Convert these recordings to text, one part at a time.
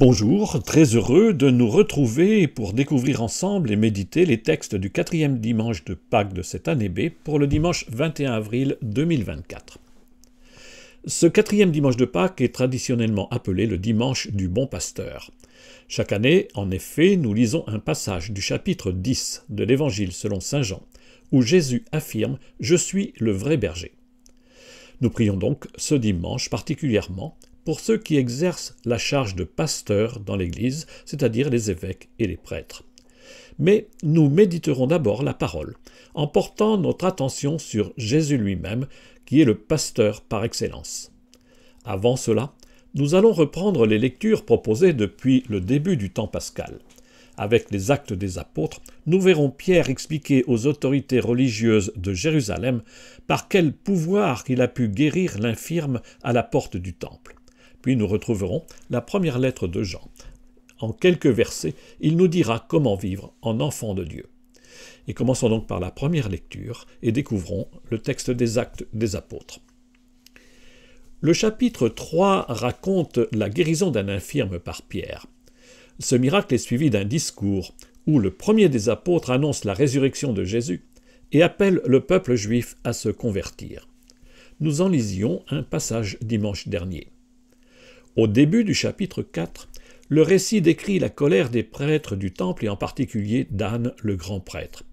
Bonjour, très heureux de nous retrouver pour découvrir ensemble et méditer les textes du 4e dimanche de Pâques de cette année B pour le dimanche 21 avril 2024. Ce 4e dimanche de Pâques est traditionnellement appelé le dimanche du bon pasteur. Chaque année, en effet, nous lisons un passage du chapitre 10 de l'Évangile selon saint Jean, où Jésus affirme « Je suis le vrai berger ». Nous prions donc ce dimanche particulièrement pour ceux qui exercent la charge de pasteur dans l'Église, c'est-à-dire les évêques et les prêtres. Mais nous méditerons d'abord la parole, en portant notre attention sur Jésus lui-même, qui est le pasteur par excellence. Avant cela, nous allons reprendre les lectures proposées depuis le début du temps pascal. Avec les Actes des Apôtres, nous verrons Pierre expliquer aux autorités religieuses de Jérusalem par quel pouvoir il a pu guérir l'infirme à la porte du temple. Puis nous retrouverons la première lettre de Jean. En quelques versets, il nous dira comment vivre en enfant de Dieu. Et commençons donc par la première lecture et découvrons le texte des Actes des Apôtres. Le chapitre 3 raconte la guérison d'un infirme par Pierre. Ce miracle est suivi d'un discours où le premier des apôtres annonce la résurrection de Jésus et appelle le peuple juif à se convertir. Nous en lisions un passage dimanche dernier. Au début du chapitre 4, le récit décrit la colère des prêtres du temple et en particulier d'Anne, le grand prêtre.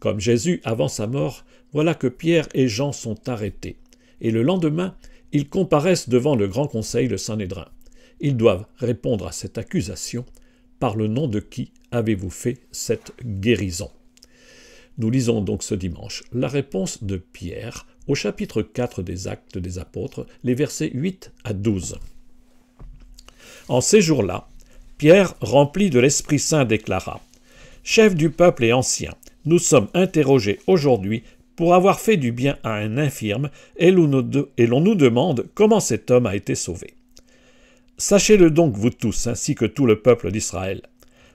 Comme Jésus avant sa mort, voilà que Pierre et Jean sont arrêtés. Et le lendemain, ils comparaissent devant le grand conseil, le Sanhédrin. Ils doivent répondre à cette accusation. Par le nom de qui avez-vous fait cette guérison ? Nous lisons donc ce dimanche la réponse de Pierre au chapitre 4 des Actes des Apôtres, les versets 8 à 12. En ces jours-là, Pierre, rempli de l'Esprit Saint, déclara « Chef du peuple et ancien, nous sommes interrogés aujourd'hui pour avoir fait du bien à un infirme, et l'on nous demande comment cet homme a été sauvé. Sachez-le donc vous tous, ainsi que tout le peuple d'Israël.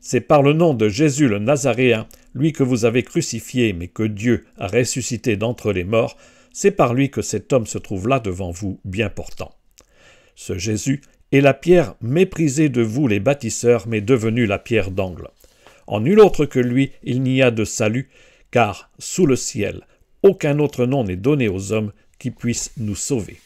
C'est par le nom de Jésus le Nazaréen, lui que vous avez crucifié, mais que Dieu a ressuscité d'entre les morts, c'est par lui que cet homme se trouve là devant vous, bien portant. Ce Jésus est la pierre méprisée de vous les bâtisseurs, mais devenue la pierre d'angle. En nul autre que lui, il n'y a de salut, car sous le ciel, aucun autre nom n'est donné aux hommes qui puisse nous sauver. »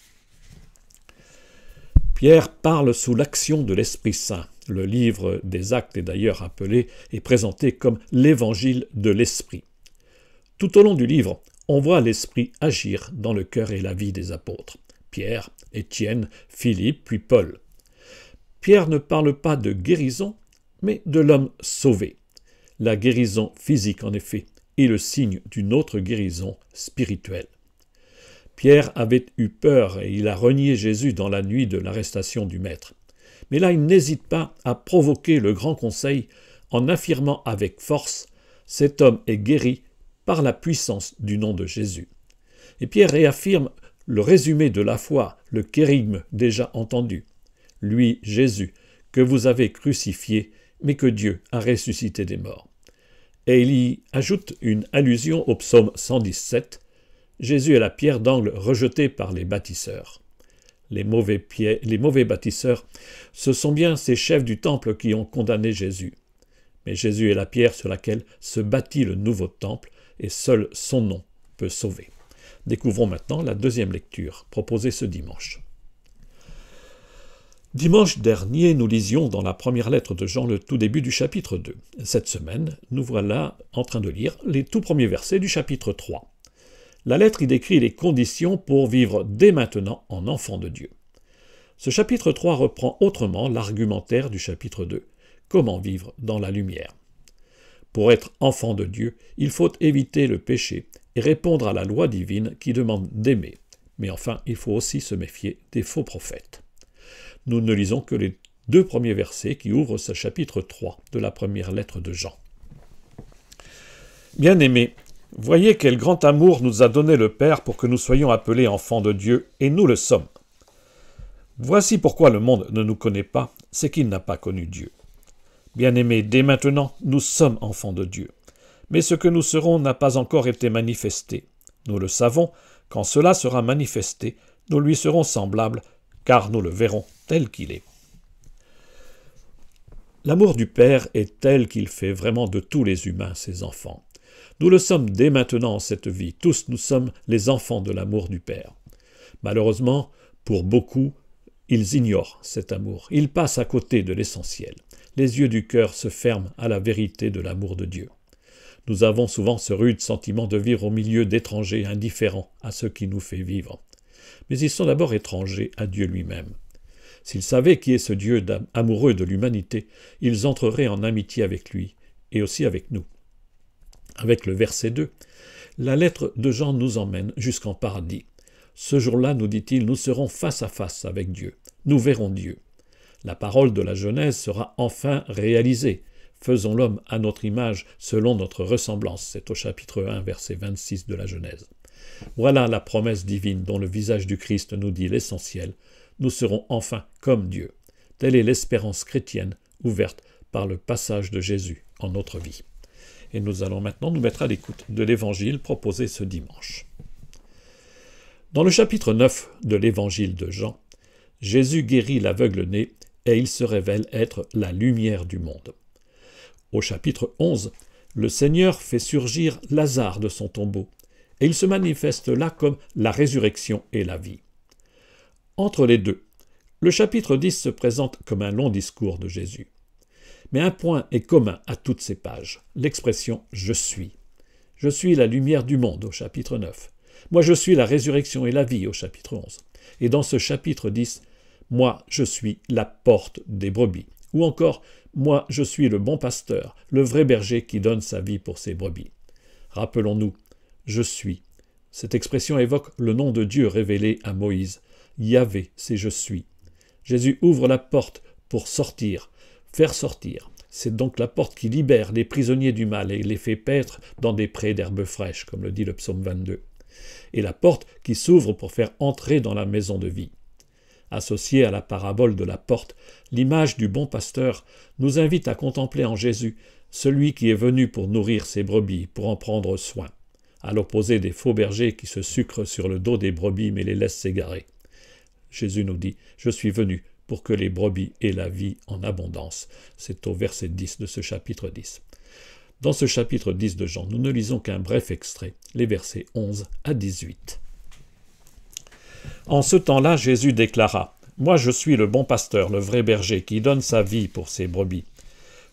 Pierre parle sous l'action de l'Esprit Saint. Le livre des Actes est d'ailleurs appelé et présenté comme l'Évangile de l'Esprit. Tout au long du livre, on voit l'Esprit agir dans le cœur et la vie des apôtres. Pierre, Étienne, Philippe, puis Paul. Pierre ne parle pas de guérison, mais de l'homme sauvé. La guérison physique, en effet, est le signe d'une autre guérison spirituelle. Pierre avait eu peur et il a renié Jésus dans la nuit de l'arrestation du Maître. Mais là, il n'hésite pas à provoquer le grand conseil en affirmant avec force « Cet homme est guéri par la puissance du nom de Jésus ». Et Pierre réaffirme le résumé de la foi, le kérygme déjà entendu. Lui, Jésus, que vous avez crucifié, mais que Dieu a ressuscité des morts. Et il y ajoute une allusion au psaume 117. Jésus est la pierre d'angle rejetée par les bâtisseurs. Les mauvais bâtisseurs, ce sont bien ces chefs du temple qui ont condamné Jésus. Mais Jésus est la pierre sur laquelle se bâtit le nouveau temple, et seul son nom peut sauver. Découvrons maintenant la deuxième lecture, proposée ce dimanche. Dimanche dernier, nous lisions dans la première lettre de Jean le tout début du chapitre 2. Cette semaine, nous voilà en train de lire les tout premiers versets du chapitre 3. La lettre y décrit les conditions pour vivre dès maintenant en enfant de Dieu. Ce chapitre 3 reprend autrement l'argumentaire du chapitre 2. Comment vivre dans la lumière ? Pour être enfant de Dieu, il faut éviter le péché et répondre à la loi divine qui demande d'aimer. Mais enfin, il faut aussi se méfier des faux prophètes. Nous ne lisons que les 2 premiers versets qui ouvrent ce chapitre 3 de la première lettre de Jean. Bien-aimés, voyez quel grand amour nous a donné le Père pour que nous soyons appelés enfants de Dieu, et nous le sommes. Voici pourquoi le monde ne nous connaît pas, c'est qu'il n'a pas connu Dieu. Bien-aimés, dès maintenant, nous sommes enfants de Dieu. Mais ce que nous serons n'a pas encore été manifesté. Nous le savons, quand cela sera manifesté, nous lui serons semblables, car nous le verrons tel qu'il est. L'amour du Père est tel qu'il fait vraiment de tous les humains ses enfants. Nous le sommes dès maintenant en cette vie. Tous nous sommes les enfants de l'amour du Père. Malheureusement, pour beaucoup, ils ignorent cet amour. Ils passent à côté de l'essentiel. Les yeux du cœur se ferment à la vérité de l'amour de Dieu. Nous avons souvent ce rude sentiment de vivre au milieu d'étrangers indifférents à ce qui nous fait vivre. Mais ils sont d'abord étrangers à Dieu lui-même. S'ils savaient qui est ce Dieu amoureux de l'humanité, ils entreraient en amitié avec lui et aussi avec nous. Avec le verset 2, la lettre de Jean nous emmène jusqu'en paradis. Ce jour-là, nous dit-il, nous serons face à face avec Dieu. Nous verrons Dieu. La parole de la Genèse sera enfin réalisée. Faisons l'homme à notre image, selon notre ressemblance. C'est au chapitre 1, verset 26 de la Genèse. Voilà la promesse divine dont le visage du Christ nous dit l'essentiel. Nous serons enfin comme Dieu. Telle est l'espérance chrétienne ouverte par le passage de Jésus en notre vie. Et nous allons maintenant nous mettre à l'écoute de l'évangile proposé ce dimanche. Dans le chapitre 9 de l'évangile de Jean, Jésus guérit l'aveugle-né et il se révèle être la lumière du monde. Au chapitre 11, le Seigneur fait surgir Lazare de son tombeau et il se manifeste là comme la résurrection et la vie. Entre les deux, le chapitre 10 se présente comme un long discours de Jésus. Mais un point est commun à toutes ces pages, l'expression « je suis ». Je suis la lumière du monde au chapitre 9. Moi je suis la résurrection et la vie au chapitre 11. Et dans ce chapitre 10, moi je suis la porte des brebis. Ou encore, moi je suis le bon pasteur, le vrai berger qui donne sa vie pour ses brebis. Rappelons-nous, je suis. Cette expression évoque le nom de Dieu révélé à Moïse. Yahvé, c'est je suis. Jésus ouvre la porte pour sortir, faire sortir. C'est donc la porte qui libère les prisonniers du mal et les fait paître dans des prés d'herbes fraîches, comme le dit le psaume 22. Et la porte qui s'ouvre pour faire entrer dans la maison de vie. Associée à la parabole de la porte, l'image du bon pasteur nous invite à contempler en Jésus celui qui est venu pour nourrir ses brebis, pour en prendre soin, à l'opposé des faux bergers qui se sucrent sur le dos des brebis mais les laissent s'égarer. Jésus nous dit « Je suis venu pour que les brebis aient la vie en abondance ». C'est au verset 10 de ce chapitre 10. Dans ce chapitre 10 de Jean, nous ne lisons qu'un bref extrait, les versets 11 à 18. En ce temps-là, Jésus déclara « Moi je suis le bon pasteur, le vrai berger, qui donne sa vie pour ses brebis.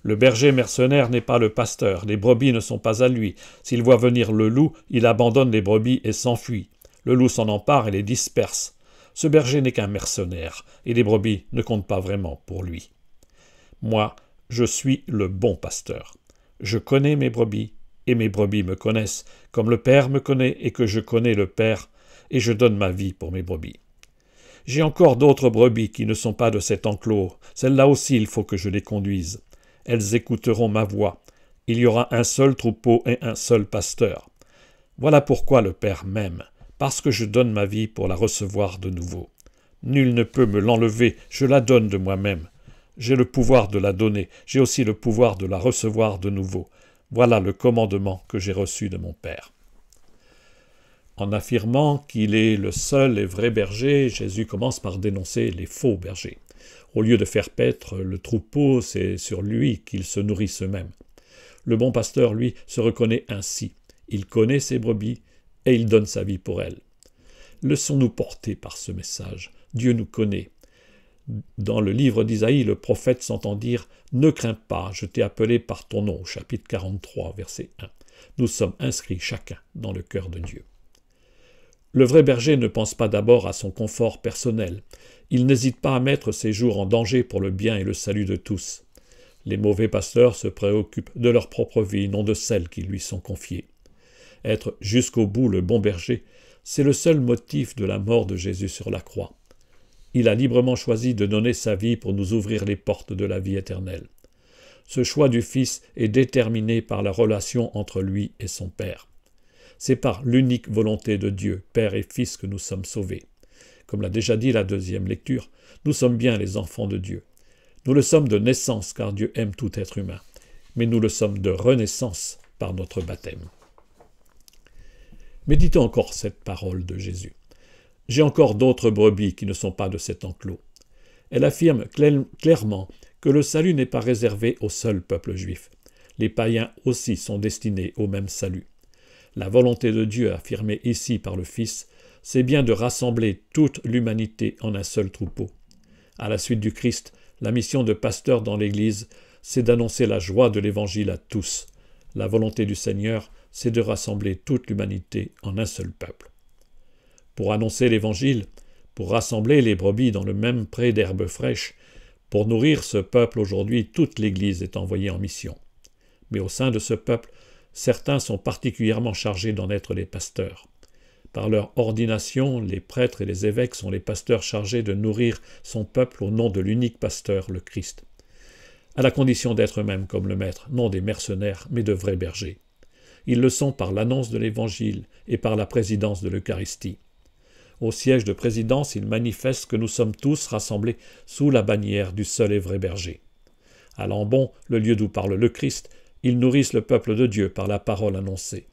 Le berger mercenaire n'est pas le pasteur, les brebis ne sont pas à lui. S'il voit venir le loup, il abandonne les brebis et s'enfuit. Le loup s'en empare et les disperse. Ce berger n'est qu'un mercenaire, et les brebis ne comptent pas vraiment pour lui. Moi, je suis le bon pasteur. Je connais mes brebis, et mes brebis me connaissent, comme le Père me connaît et que je connais le Père, et je donne ma vie pour mes brebis. J'ai encore d'autres brebis qui ne sont pas de cet enclos. Celles-là aussi, il faut que je les conduise. Elles écouteront ma voix. Il y aura un seul troupeau et un seul pasteur. Voilà pourquoi le Père m'aime, parce que je donne ma vie pour la recevoir de nouveau. Nul ne peut me l'enlever, je la donne de moi-même. J'ai le pouvoir de la donner, j'ai aussi le pouvoir de la recevoir de nouveau. Voilà le commandement que j'ai reçu de mon Père. En affirmant qu'il est le seul et vrai berger, Jésus commence par dénoncer les faux bergers. Au lieu de faire paître le troupeau, c'est sur lui qu'ils se nourrissent eux-mêmes. Le bon pasteur, lui, se reconnaît ainsi. Il connaît ses brebis et il donne sa vie pour elles. Laissons-nous porter par ce message. Dieu nous connaît. Dans le livre d'Isaïe, le prophète s'entend dire « Ne crains pas, je t'ai appelé par ton nom » chapitre 43, verset 1. Nous sommes inscrits chacun dans le cœur de Dieu. Le vrai berger ne pense pas d'abord à son confort personnel. Il n'hésite pas à mettre ses jours en danger pour le bien et le salut de tous. Les mauvais pasteurs se préoccupent de leur propre vie, non de celles qui lui sont confiées. Être jusqu'au bout le bon berger, c'est le seul motif de la mort de Jésus sur la croix. Il a librement choisi de donner sa vie pour nous ouvrir les portes de la vie éternelle. Ce choix du Fils est déterminé par la relation entre lui et son Père. C'est par l'unique volonté de Dieu, Père et Fils, que nous sommes sauvés. Comme l'a déjà dit la deuxième lecture, nous sommes bien les enfants de Dieu. Nous le sommes de naissance, car Dieu aime tout être humain. Mais nous le sommes de renaissance par notre baptême. Méditons encore cette parole de Jésus. J'ai encore d'autres brebis qui ne sont pas de cet enclos. Elle affirme clairement que le salut n'est pas réservé au seul peuple juif. Les païens aussi sont destinés au même salut. La volonté de Dieu affirmée ici par le Fils, c'est bien de rassembler toute l'humanité en un seul troupeau. À la suite du Christ, la mission de pasteur dans l'Église, c'est d'annoncer la joie de l'Évangile à tous. La volonté du Seigneur, c'est de rassembler toute l'humanité en un seul peuple. Pour annoncer l'Évangile, pour rassembler les brebis dans le même pré d'herbes fraîches, pour nourrir ce peuple aujourd'hui, toute l'Église est envoyée en mission. Mais au sein de ce peuple, certains sont particulièrement chargés d'en être les pasteurs. Par leur ordination, les prêtres et les évêques sont les pasteurs chargés de nourrir son peuple au nom de l'unique pasteur, le Christ. À la condition d'être eux-mêmes comme le Maître, non des mercenaires, mais de vrais bergers. Ils le sont par l'annonce de l'Évangile et par la présidence de l'Eucharistie. Au siège de présidence, ils manifestent que nous sommes tous rassemblés sous la bannière du seul et vrai berger. À Lambon, le lieu d'où parle le Christ, ils nourrissent le peuple de Dieu par la parole annoncée.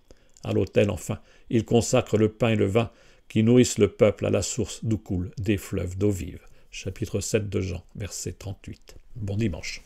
À l'autel, enfin, ils consacrent le pain et le vin qui nourrissent le peuple à la source d'où coulent des fleuves d'eau vive. Chapitre 7 de Jean, verset 38. Bon dimanche.